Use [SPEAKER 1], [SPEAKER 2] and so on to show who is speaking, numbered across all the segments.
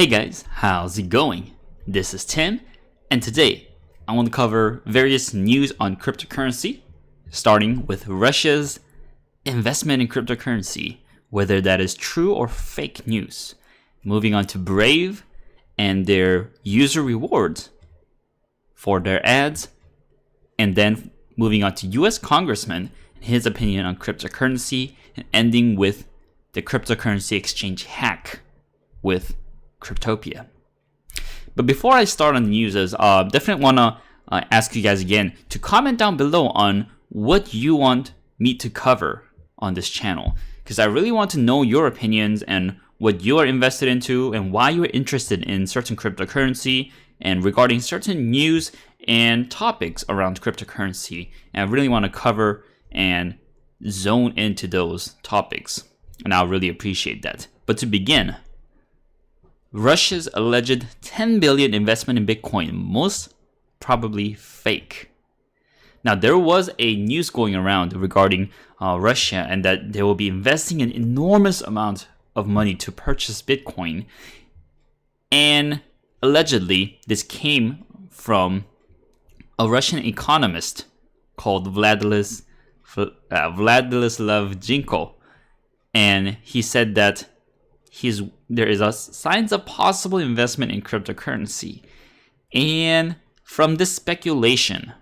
[SPEAKER 1] Hey guys, how's it going? This is Tim, and today I want to cover various news on cryptocurrency, starting with Russia's investment in cryptocurrency, whether that is true or fake news. Moving on to Brave and their user rewards for their ads, and then moving on to US Congressman and his opinion on cryptocurrency, and ending with the cryptocurrency exchange hack with Cryptopia. But before I start on the news, definitely want to ask you guys again to comment down below on what you want me to cover on this channel, because I really want to know your opinions and what you are invested into and why you're interested in certain cryptocurrency and regarding certain news and topics around cryptocurrency. And I really want to cover and zone into those topics, and I'll really appreciate that. But to begin, Russia's alleged 10 billion investment in Bitcoin, most probably fake. Now, there was a news going around regarding Russia and that they will be investing an enormous amount of money to purchase Bitcoin. And allegedly, this came from a Russian economist called Vladislav Jinko. And he said that there is a signs of possible investment in cryptocurrency. And from this speculation,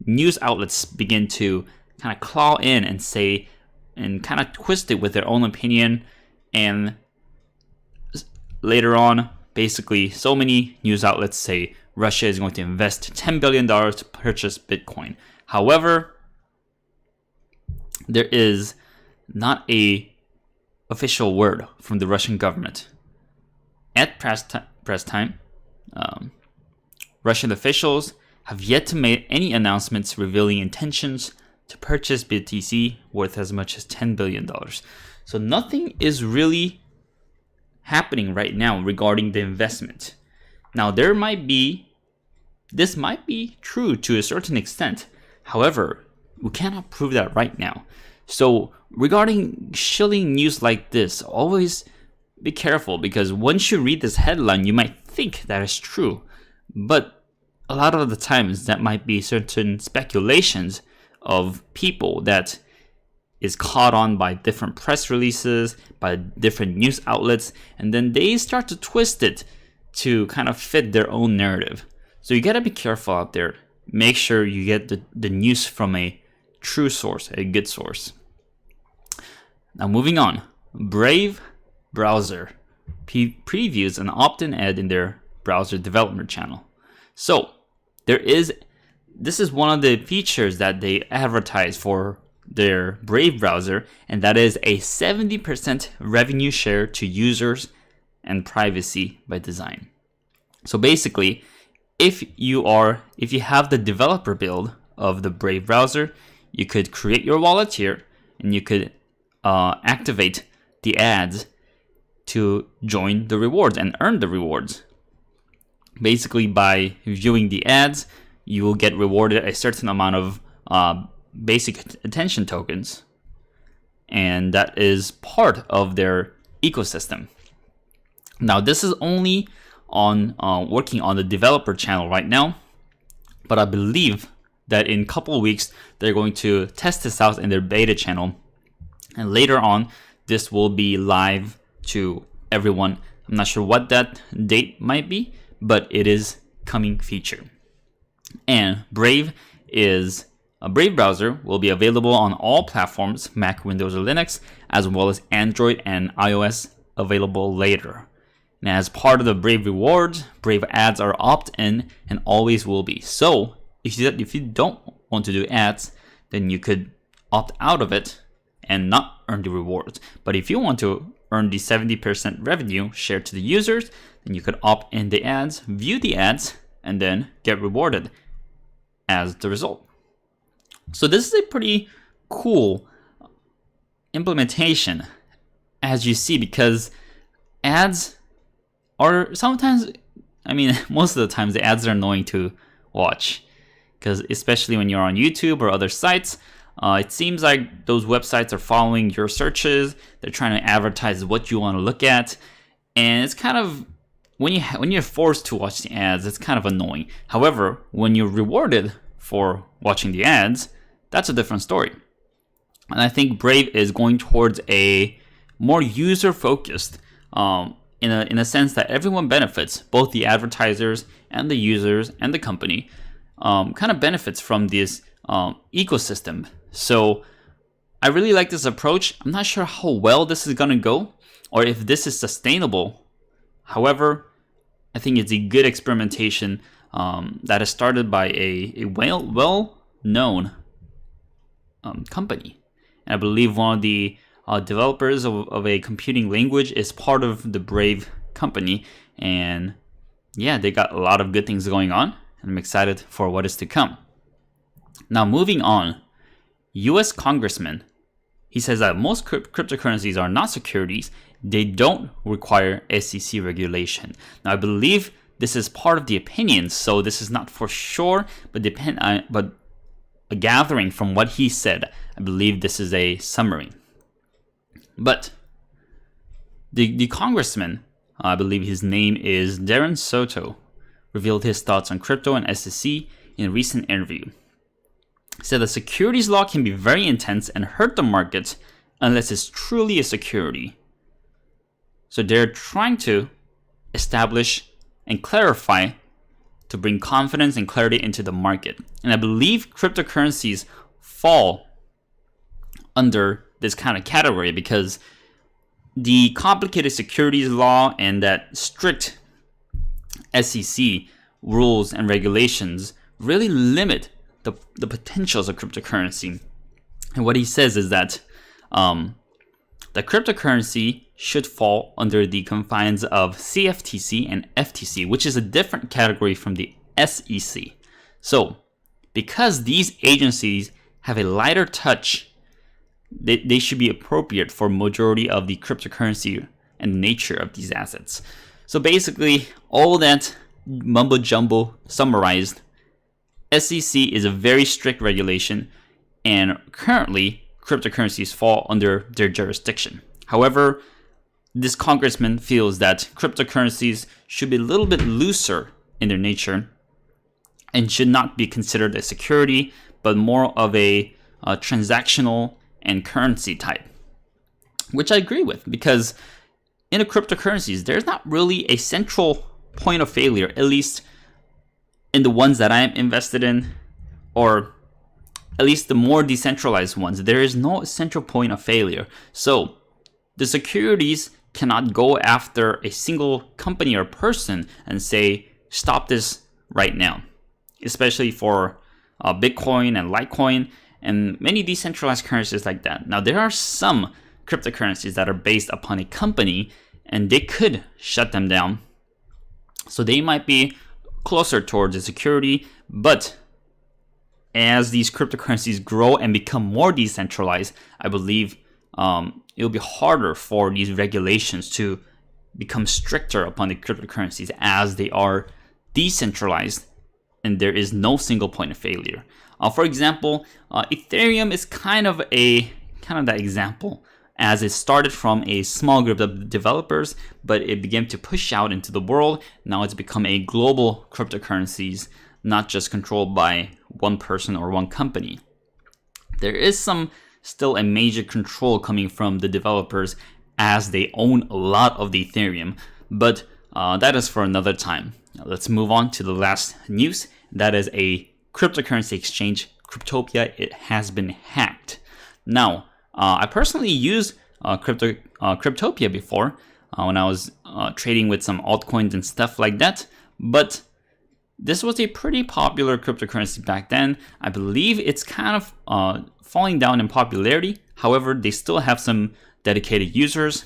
[SPEAKER 1] news outlets begin to kind of claw in and say, and kind of twist it with their own opinion. And later on, basically, so many news outlets say Russia is going to invest $10 billion to purchase Bitcoin. However, there is not a official word from the Russian government. At press time, Russian officials have yet to make any announcements revealing intentions to purchase BTC worth as much as $10 billion. So nothing is really happening right now regarding the investment. Now, this might be true to a certain extent. However, we cannot prove that right now. So regarding shilling news like this, always be careful, because once you read this headline, you might think that is true. But a lot of the times that might be certain speculations of people that is caught on by different press releases, by different news outlets, and then they start to twist it to kind of fit their own narrative. So you gotta be careful out there. Make sure you get the news from a true source, a good source. Now moving on, Brave browser previews an opt-in ad in their browser development channel. So this is one of the features that they advertise for their Brave browser, and that is a 70% revenue share to users and privacy by design. So basically, if you have the developer build of the Brave browser, you could create your wallet here, and you could activate the ads to join the rewards and earn the rewards. Basically, by viewing the ads, you will get rewarded a certain amount of basic attention tokens, and that is part of their ecosystem. Now, this is only on working on the developer channel right now, but I believe that in a couple of weeks they're going to test this out in their beta channel, and later on this will be live to everyone. I'm not sure what that date might be, but it is coming feature. And Brave browser will be available on all platforms, Mac, Windows, or Linux, as well as Android and iOS, available later. And as part of the Brave rewards, Brave ads are opt-in and always will be. So if you don't want to do ads, then you could opt out of it and not earn the rewards. But if you want to earn the 70% revenue shared to the users, then you could opt in the ads, view the ads, and then get rewarded as the result. So this is a pretty cool implementation, as you see, because ads are sometimes, most of the times the ads are annoying to watch, because especially when you're on YouTube or other sites, It seems like those websites are following your searches. They're trying to advertise what you want to look at. and it's kind of when you're forced to watch the ads, it's kind of annoying. However, when you're rewarded for watching the ads, that's a different story. And I think Brave is going towards a more user-focused, in a sense that everyone benefits, both the advertisers and the users and the company, kind of benefits from this ecosystem. So I really like this approach. I'm not sure how well this is going to go or if this is sustainable. However, I think it's a good experimentation that is started by a well-known company. And I believe one of the developers of a computing language is part of the Brave company. And yeah, they got a lot of good things going on. And I'm excited for what is to come. Now, moving on, US Congressman, he says that most cryptocurrencies are not securities. They don't require SEC regulation. Now, I believe this is part of the opinion, so this is not for sure, but a gathering from what he said, I believe this is a summary. But the congressman, I believe his name is Darren Soto, revealed his thoughts on crypto and SEC in a recent interview. He said the securities law can be very intense and hurt the markets unless it's truly a security. So they're trying to establish and clarify to bring confidence and clarity into the market. And I believe cryptocurrencies fall under this kind of category because the complicated securities law and that strict SEC rules and regulations really limit the potentials of cryptocurrency. And what he says is that the cryptocurrency should fall under the confines of CFTC and FTC, which is a different category from the SEC. So, because these agencies have a lighter touch, they should be appropriate for majority of the cryptocurrency and the nature of these assets. So basically, all that mumbo jumbo summarized, SEC is a very strict regulation, and currently cryptocurrencies fall under their jurisdiction. However, this congressman feels that cryptocurrencies should be a little bit looser in their nature and should not be considered a security, but more of a transactional and currency type, which I agree with, because in the cryptocurrencies, there's not really a central point of failure, at least in the ones that I am invested in, or at least the more decentralized ones. There is no central point of failure. So the securities cannot go after a single company or person and say, stop this right now, especially for Bitcoin and Litecoin and many decentralized currencies like that. Now, there are some cryptocurrencies that are based upon a company and they could shut them down. So they might be closer towards a security, but as these cryptocurrencies grow and become more decentralized, I believe it'll be harder for these regulations to become stricter upon the cryptocurrencies as they are decentralized and there is no single point of failure. For example, Ethereum is kind of that example, as it started from a small group of developers, but it began to push out into the world. Now it's become a global cryptocurrencies, not just controlled by one person or one company. There is still a major control coming from the developers as they own a lot of the Ethereum, but that is for another time. Now let's move on to the last news. That is a cryptocurrency exchange, Cryptopia. It has been hacked. Now, I personally used Cryptopia before when I was trading with some altcoins and stuff like that, but this was a pretty popular cryptocurrency back then. I believe it's kind of falling down in popularity. However, they still have some dedicated users.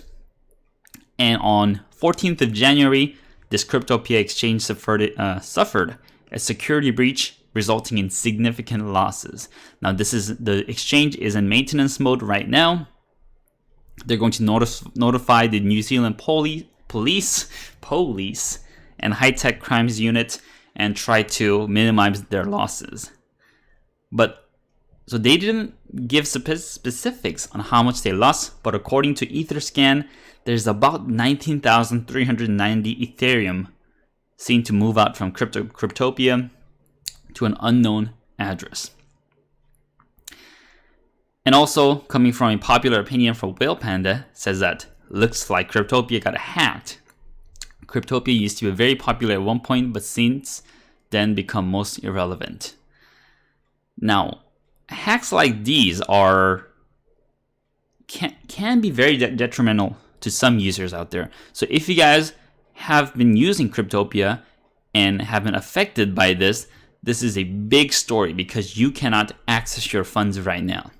[SPEAKER 1] And on 14th of January, this Cryptopia exchange suffered a security breach, resulting in significant losses. Now, the exchange is in maintenance mode right now. They're going to notify the New Zealand police and high-tech crimes unit and try to minimize their losses. But So they didn't give specifics on how much they lost, but according to Etherscan, there's about 19,390 Ethereum seen to move out from Cryptopia to an unknown address. And also, coming from a popular opinion from Whale Panda, says that looks like Cryptopia got hacked. Cryptopia used to be very popular at one point, but since then become most irrelevant. Now, hacks like these can be very detrimental to some users out there. So if you guys have been using Cryptopia and have been affected by this, this is a big story because you cannot access your funds right now.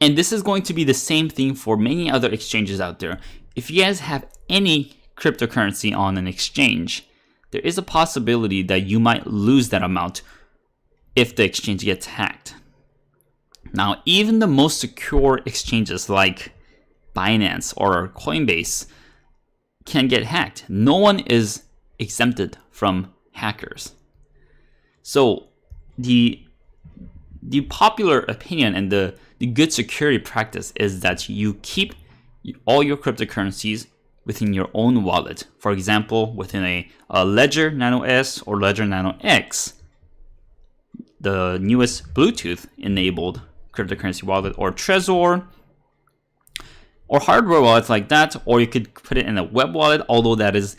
[SPEAKER 1] And this is going to be the same thing for many other exchanges out there. If you guys have any cryptocurrency on an exchange, there is a possibility that you might lose that amount if the exchange gets hacked. Now, even the most secure exchanges like Binance or Coinbase can get hacked. No one is exempted from hackers. So the popular opinion and the good security practice is that you keep all your cryptocurrencies within your own wallet. For example, within a Ledger Nano S or Ledger Nano X, the newest Bluetooth enabled cryptocurrency wallet, or Trezor, or hardware wallets like that, or you could put it in a web wallet, although that is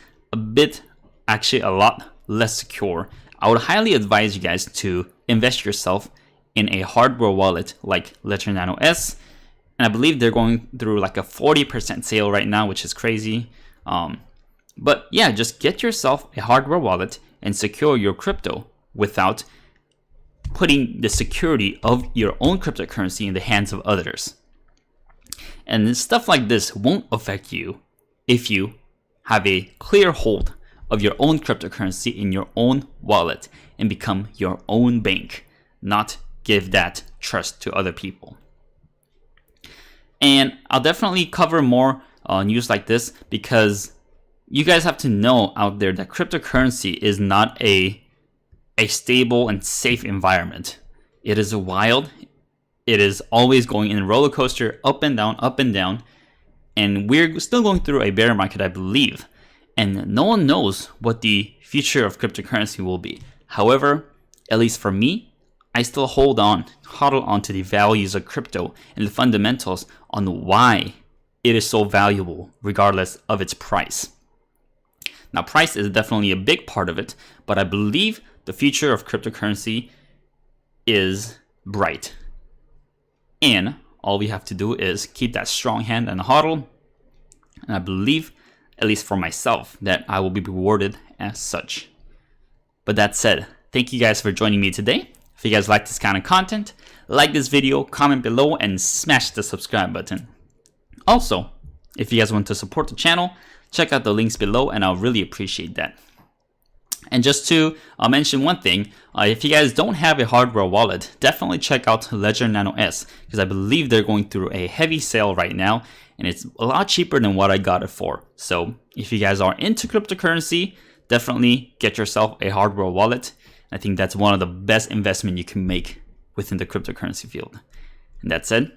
[SPEAKER 1] actually a lot less secure. I would highly advise you guys to invest yourself in a hardware wallet like Ledger Nano S, and I believe they're going through like a 40% sale right now, which is crazy. But yeah, just get yourself a hardware wallet and secure your crypto without putting the security of your own cryptocurrency in the hands of others. And stuff like this won't affect you if you have a clear hold of your own cryptocurrency in your own wallet and become your own bank, not give that trust to other people. And I'll definitely cover more news like this because you guys have to know out there that cryptocurrency is not a stable and safe environment. It is wild. It is always going in a roller coaster, up and down, and we're still going through a bear market, I believe. And no one knows what the future of cryptocurrency will be. However, at least for me, I still huddle on to the values of crypto and the fundamentals on why it is so valuable, regardless of its price. Now, price is definitely a big part of it, but I believe the future of cryptocurrency is bright. And all we have to do is keep that strong hand and huddle. And I believe, at least for myself, that I will be rewarded as such. But that said, thank you guys for joining me today. If you guys like this kind of content, like this video, comment below, and smash the subscribe button. Also, if you guys want to support the channel, check out the links below, and I'll really appreciate that. And just to mention one thing, if you guys don't have a hardware wallet, definitely check out Ledger Nano S, because I believe they're going through a heavy sale right now, and it's a lot cheaper than what I got it for. So if you guys are into cryptocurrency, definitely get yourself a hardware wallet. I think that's one of the best investment you can make within the cryptocurrency field. And that said,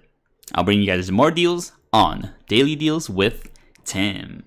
[SPEAKER 1] I'll bring you guys more deals on Daily Deals with Tim.